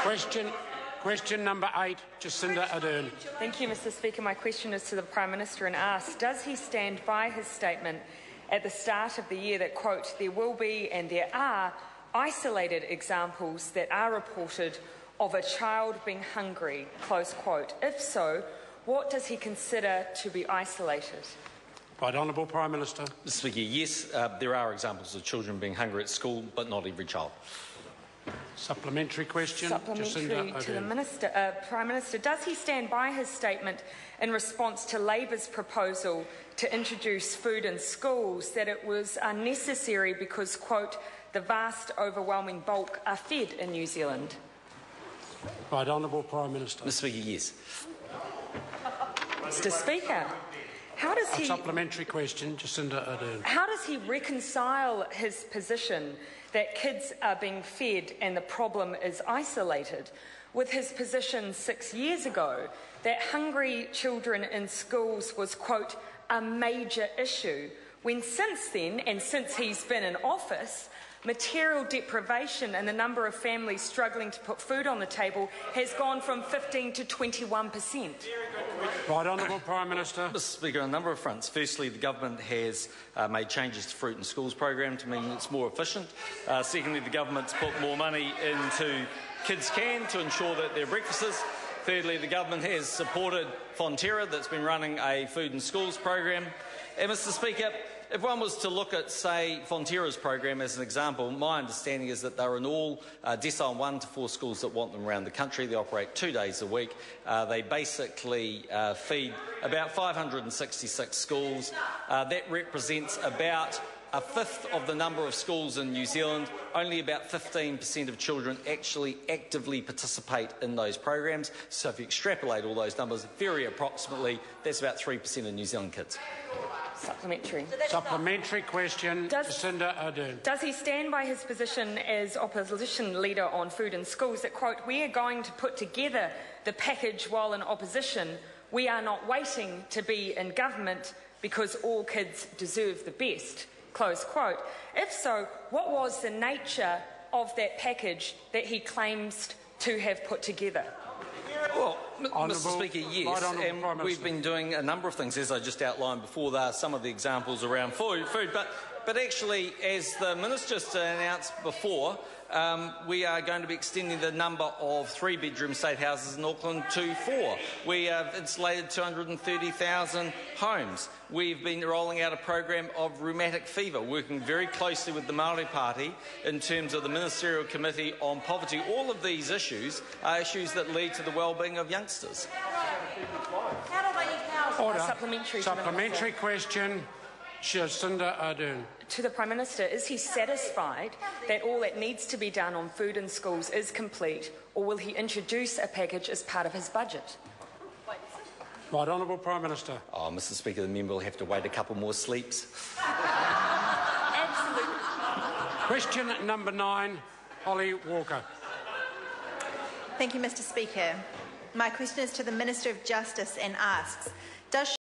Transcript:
Question number 8, Jacinda Ardern. Thank you, Mr. Speaker. My question is to the Prime Minister and asks, does he stand by his statement at the start of the year that, quote, there will be and there are isolated examples that are reported of a child being hungry, close quote? If so, what does he consider to be isolated? Right Honourable Prime Minister. Mr. Speaker, yes, there are examples of children being hungry at school, but not every child. Supplementary question. Supplementary to the Minister. Prime Minister, does he stand by his statement in response to Labour's proposal to introduce food in schools that it was unnecessary because, quote, the vast overwhelming bulk are fed in New Zealand? Right Honourable Prime Minister. Mr. Speaker, yes. Mr. Speaker, how does he... Supplementary question, Jacinda Ardern. How does he reconcile his position that kids are being fed and the problem is isolated with his position 6 years ago that hungry children in schools was, quote, a major issue, when since then, and since he's been in office, material deprivation and the number of families struggling to put food on the table has gone from 15% to 21%. Right Honourable Prime Minister. Mr. Speaker, on a number of fronts. Firstly, the government has made changes to Fruit in Schools program to mean it's more efficient. Secondly, the government's put more money into Kids Can to ensure that their breakfasts. Thirdly, the government has supported Fonterra, that's been running a Food in Schools program. And Mr. Speaker, if one was to look at, say, Fonterra's program as an example, my understanding is that they're in all decile 1 to 4 schools that want them around the country. They operate 2 days a week. They basically feed about 566 schools. That represents about a fifth of the number of schools in New Zealand. Only about 15% of children actually actively participate in those programs. So if you extrapolate all those numbers, very approximately, that's about 3% of New Zealand kids. Supplementary question, Jacinda Ardern. Does he stand by his position as opposition leader on food in schools that, quote, we are going to put together the package while in opposition. We are not waiting to be in government because all kids deserve the best, close quote? If so, what was the nature of that package that he claims to have put together? Well, Mr. Speaker, yes, and we've been doing a number of things, as I just outlined before. There are some of the examples around food, but actually, as the Minister just announced before, we are going to be extending the number of 3-bedroom state houses in Auckland to 4. We have insulated 230,000 homes. We've been rolling out a program of rheumatic fever, working very closely with the Māori Party in terms of the Ministerial Committee on Poverty. All of these issues are issues that lead to the well-being of youngsters. Order. Supplementary question, Jacinda Ardern. To the Prime Minister, is he satisfied that all that needs to be done on food in schools is complete, or will he introduce a package as part of his budget? Right Honourable Prime Minister. Oh, Mr. Speaker, the member will have to wait a couple more sleeps. Absolutely. Question number 9, Holly Walker. Thank you, Mr. Speaker. My question is to the Minister of Justice and asks, does